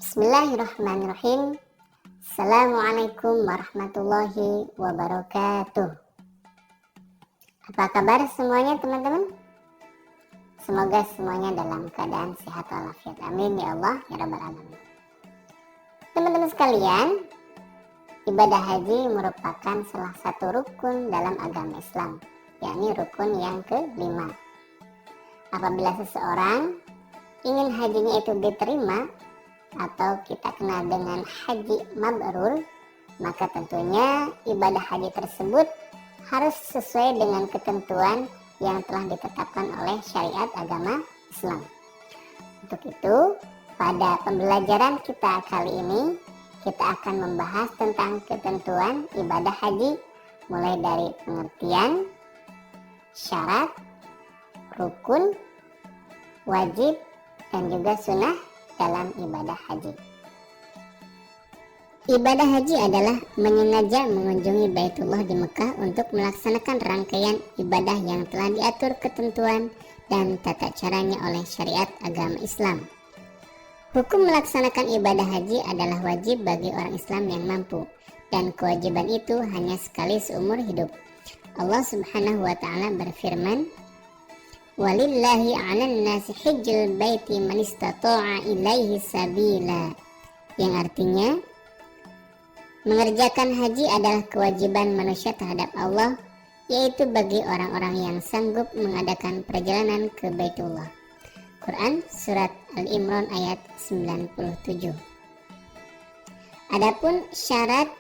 Bismillahirrahmanirrahim. Assalamualaikum warahmatullahi wabarakatuh. Apa kabar semuanya teman-teman? Semoga semuanya dalam keadaan sehat walafiat. Amin ya Allah ya rabbal alamin. Teman-teman sekalian, ibadah haji merupakan salah satu rukun dalam agama Islam, yakni rukun yang ke-5. Apabila seseorang ingin hajinya itu diterima atau kita kenal dengan haji mabrur, maka tentunya ibadah haji tersebut harus sesuai dengan ketentuan yang telah ditetapkan oleh syariat agama Islam. Untuk itu, pada pembelajaran kita kali ini, kita akan membahas tentang ketentuan ibadah haji, mulai dari pengertian, syarat, rukun, wajib, dan juga sunnah dalam ibadah haji. Ibadah haji adalah menyengaja mengunjungi Baitullah di Mekah untuk melaksanakan rangkaian ibadah yang telah diatur ketentuan dan tata caranya oleh syariat agama Islam. Hukum melaksanakan ibadah haji adalah wajib bagi orang Islam yang mampu, dan kewajiban itu hanya sekali seumur hidup. Allah Subhanahu wa Ta'ala berfirman, "Walillahi 'alan nasi hajjul baiti man istata'a ilaihi sabila," yang artinya mengerjakan haji adalah kewajiban manusia terhadap Allah, yaitu bagi orang-orang yang sanggup mengadakan perjalanan ke Baitullah. Quran Surat Al-Imran ayat 97. Adapun syarat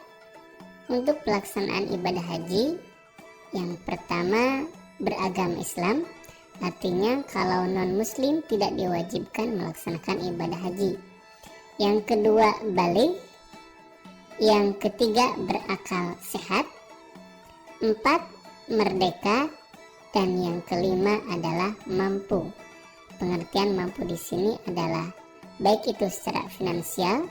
untuk pelaksanaan ibadah haji, yang pertama beragama Islam, artinya kalau non-muslim tidak diwajibkan melaksanakan ibadah haji. Yang kedua baligh. Yang ketiga berakal sehat. 4 merdeka. Dan yang kelima adalah mampu. Pengertian mampu di sini adalah baik itu secara finansial,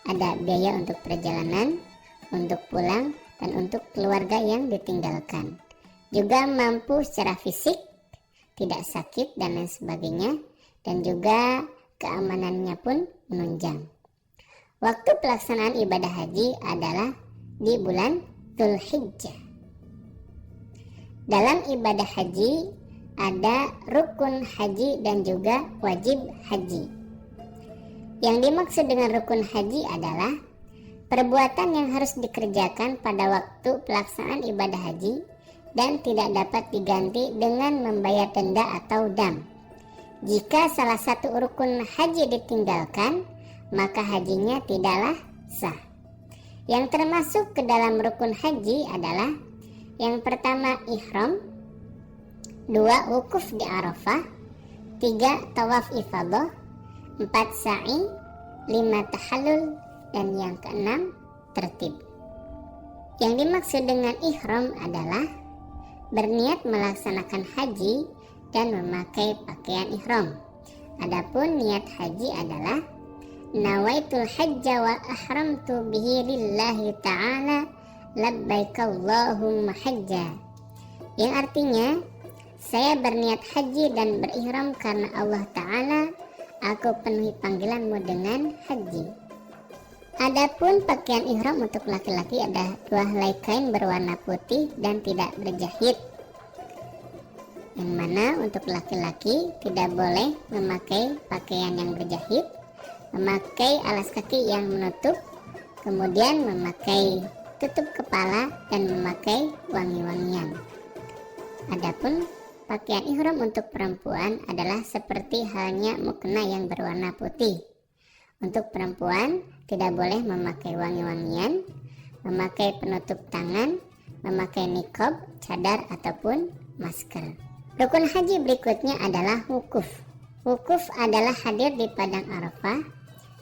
ada biaya untuk perjalanan, untuk pulang, dan untuk keluarga yang ditinggalkan. Juga mampu secara fisik, tidak sakit dan lain sebagainya, dan juga keamanannya pun menunjang. Waktu pelaksanaan ibadah haji adalah di bulan Dzulhijjah. Dalam ibadah haji ada rukun haji dan juga wajib haji. Yang dimaksud dengan rukun haji adalah perbuatan yang harus dikerjakan pada waktu pelaksanaan ibadah haji dan tidak dapat diganti dengan membayar denda atau dam. Jika salah satu rukun haji ditinggalkan, maka hajinya tidaklah sah. Yang termasuk ke dalam rukun haji adalah yang pertama ihram, 2 wukuf di Arafah, 3 tawaf ifadah, 4 sa'i, 5 tahallul, dan yang keenam tertib. Yang dimaksud dengan ihram adalah berniat melaksanakan haji dan memakai pakaian ihram. Adapun niat haji adalah nawaitul hajja wa ahramtu bihi lillahi ta'ala labbaik Allahumma hajja, yang artinya saya berniat haji dan berihram karena Allah Ta'ala, aku penuhi panggilanmu dengan haji. Adapun pakaian ihram untuk laki-laki ada 2 helai kain berwarna putih dan tidak berjahit, yang mana untuk laki-laki tidak boleh memakai pakaian yang berjahit, memakai alas kaki yang menutup, kemudian memakai tutup kepala dan memakai wangi-wangian. Adapun pakaian ihram untuk perempuan adalah seperti halnya mukena yang berwarna putih. Untuk perempuan tidak boleh memakai wangi-wangian, memakai penutup tangan, memakai niqab, cadar ataupun masker. Rukun haji berikutnya adalah wukuf. Wukuf adalah hadir di padang Arafah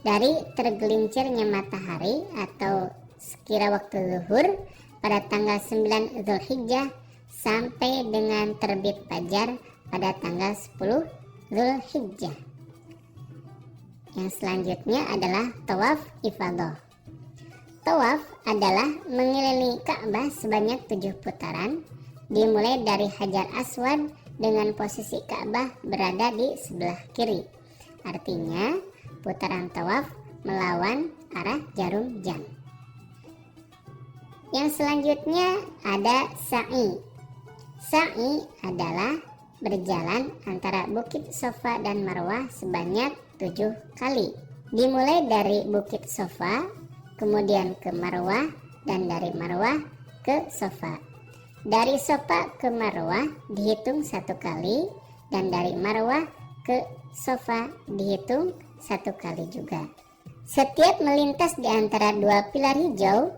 dari tergelincirnya matahari atau sekira waktu zuhur pada tanggal 9 Dzulhijjah sampai dengan terbit fajar pada tanggal 10 Dzulhijjah. Yang selanjutnya adalah tawaf ifadah. Tawaf adalah mengelilingi Ka'bah sebanyak 7 putaran, dimulai dari Hajar Aswad dengan posisi Ka'bah berada di sebelah kiri. Artinya, putaran tawaf melawan arah jarum jam. Yang selanjutnya ada sa'i. Sa'i adalah berjalan antara Bukit Sofa dan Marwah sebanyak 7 kali. Dimulai dari Bukit Sofa, kemudian ke Marwah, dan dari Marwah ke Sofa. Dari Sofa ke Marwah dihitung 1 kali, dan dari Marwah ke Sofa dihitung 1 kali juga. Setiap melintas di antara 2 pilar hijau,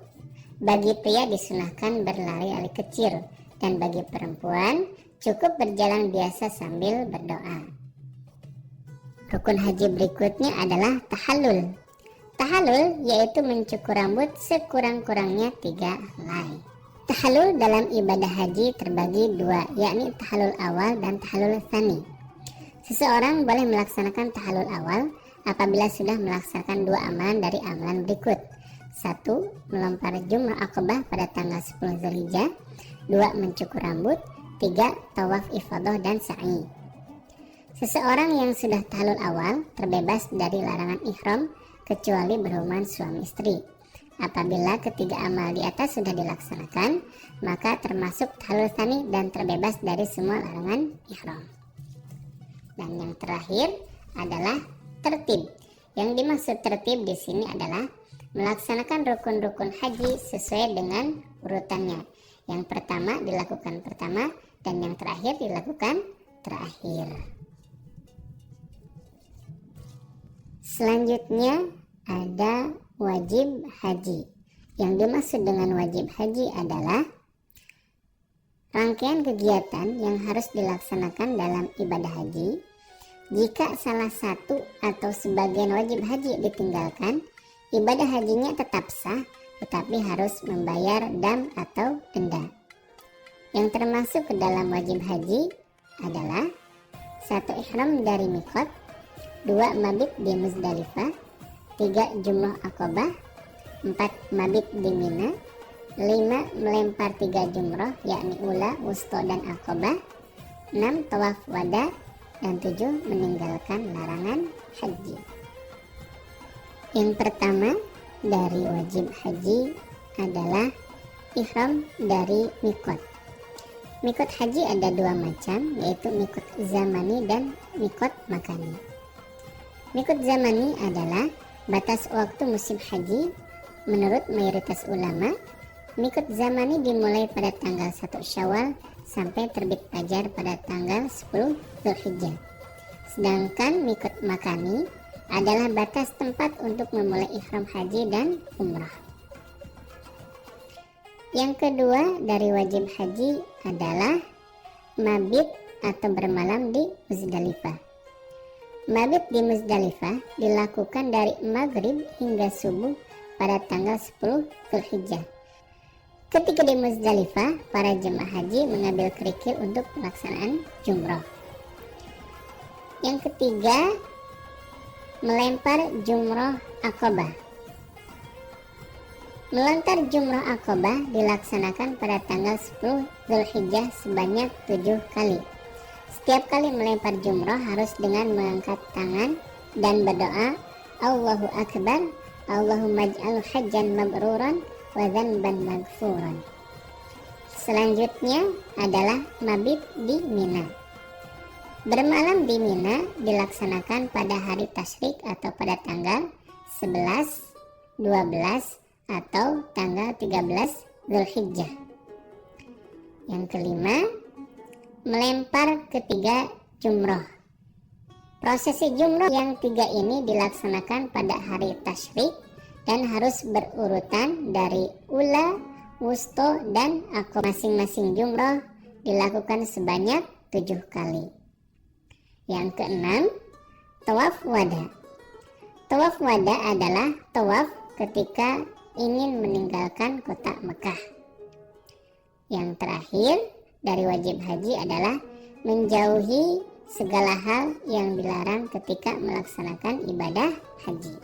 bagi pria disunahkan berlari-lari kecil, dan bagi perempuan cukup berjalan biasa sambil berdoa. Rukun haji berikutnya adalah tahallul. Tahallul yaitu mencukur rambut sekurang-kurangnya 3 helai. Tahallul dalam ibadah haji terbagi 2, yakni tahallul awal dan tahallul tsani. Seseorang boleh melaksanakan tahallul awal apabila sudah melaksanakan 2 amalan dari amalan berikut. 1. Melempar jumrah Aqabah pada tanggal 10 Zulhijjah. 2. Mencukur rambut. 3. Tawaf ifadah dan sa'i. Seseorang yang sudah tahallul awal terbebas dari larangan ihram kecuali berhubungan suami istri. Apabila ketiga amal di atas sudah dilaksanakan, maka termasuk tahallul tsani dan terbebas dari semua larangan ihram. Dan yang terakhir adalah tertib. Yang dimaksud tertib di sini adalah melaksanakan rukun-rukun haji sesuai dengan urutannya. Yang pertama dilakukan pertama, dan yang terakhir dilakukan terakhir. Selanjutnya ada wajib haji. Yang dimaksud dengan wajib haji adalah rangkaian kegiatan yang harus dilaksanakan dalam ibadah haji. Jika salah satu atau sebagian wajib haji ditinggalkan, ibadah hajinya tetap sah, tetapi harus membayar dam atau denda. Yang termasuk ke dalam wajib haji adalah 1. Ihram dari mikot, 2. Mabit di Muzdalifah, 3. Jumrah Aqabah, 4. Mabit di Mina, 5. Melempar 3 jumrah yakni ula, wusto, dan Aqabah, 6. Tawaf wada, dan 7. Meninggalkan larangan haji. Yang pertama dari wajib haji adalah ihram dari mikot. Mikot haji ada 2 macam, yaitu mikot zamani dan mikot makani. Mikot zamani adalah batas waktu musim haji. Menurut mayoritas ulama, mikot zamani dimulai pada tanggal 1 Syawal sampai terbit fajar pada tanggal 10 Zulhijjah. Sedangkan mikot makani adalah batas tempat untuk memulai ihram haji dan umrah. Yang kedua dari wajib haji adalah mabit atau bermalam di Muzdalifah. Mabit di Muzdalifah dilakukan dari maghrib hingga subuh pada tanggal 10 Zulhijjah. Ketika di Muzdalifah, para jemaah haji mengambil kerikil untuk pelaksanaan jumrah. Yang ketiga, melempar jumrah Aqabah. Melontar jumrah Aqabah dilaksanakan pada tanggal 10 Zulhijjah sebanyak 7 kali. Setiap kali melempar jumrah harus dengan mengangkat tangan dan berdoa, Allahu Akbar, Allahumma ij'al hajjan mabruran wa dzanban maghfuran. Selanjutnya adalah mabit di Mina. Bermalam di Mina dilaksanakan pada hari tasyrik atau pada tanggal 11, 12, atau tanggal 13 Zulhijjah. Yang kelima, melempar ketiga jumroh. Prosesi jumroh yang 3 ini dilaksanakan pada hari tasyrik dan harus berurutan dari ula, wusto, dan aqabah. Masing-masing jumroh dilakukan sebanyak 7 kali. Yang keenam, tawaf wada. Tawaf wada adalah tawaf ketika ingin meninggalkan kota Mekah. Yang terakhir dari wajib haji adalah menjauhi segala hal yang dilarang ketika melaksanakan ibadah haji.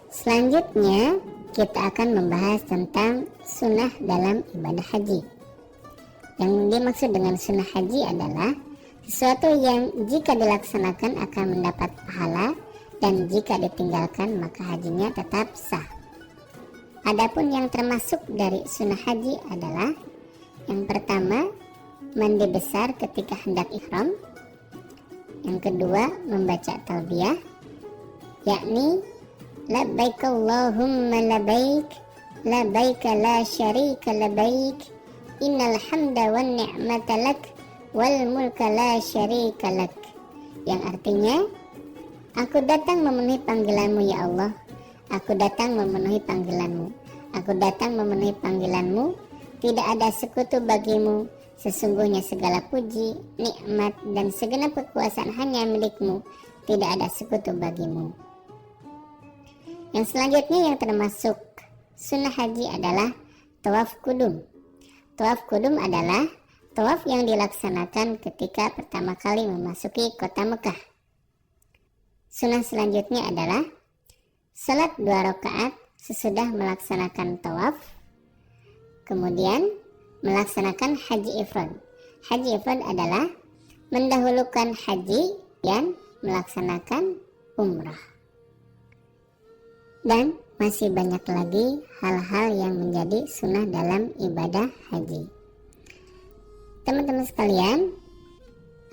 Selanjutnya kita akan membahas tentang sunnah dalam ibadah haji. Yang dimaksud dengan sunnah haji adalah sesuatu yang jika dilaksanakan akan mendapat pahala dan jika ditinggalkan maka hajinya tetap sah. Adapun yang termasuk dari sunnah haji adalah yang pertama, mandi besar ketika hendak ihram. Yang kedua, membaca talbiyah, yakni labbaik Allahumma labbaik, labbaik la syarika labbaik, innal hamda wan ni'mata lak, wal mulka la syarika lak. Yang artinya, aku datang memenuhi panggilanmu ya Allah, aku datang memenuhi panggilanmu, aku datang memenuhi panggilanmu, tidak ada sekutu bagimu, sesungguhnya segala puji, nikmat, dan segenap kekuasaan hanya milikmu, tidak ada sekutu bagimu. Yang selanjutnya yang termasuk sunnah haji adalah tawaf kudum. Tawaf kudum adalah tawaf yang dilaksanakan ketika pertama kali memasuki kota Mekah. Sunnah selanjutnya adalah salat 2 rakaat sesudah melaksanakan tawaf, kemudian melaksanakan haji ifrad. Haji ifrad adalah mendahulukan haji dan melaksanakan umrah. Dan masih banyak lagi hal-hal yang menjadi sunnah dalam ibadah haji. Teman-teman sekalian,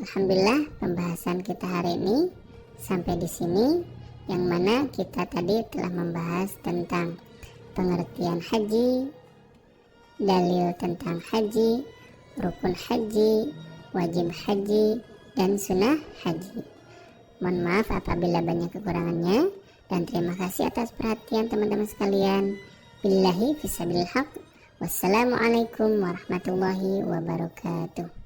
alhamdulillah pembahasan kita hari ini sampai di sini, yang mana kita tadi telah membahas tentang pengertian haji, dalil tentang haji, rukun haji, wajib haji, dan sunnah haji. Mohon maaf apabila banyak kekurangannya, dan terima kasih atas perhatian teman-teman sekalian. Billahi fisabilil haq. Wassalamualaikum warahmatullahi wabarakatuh.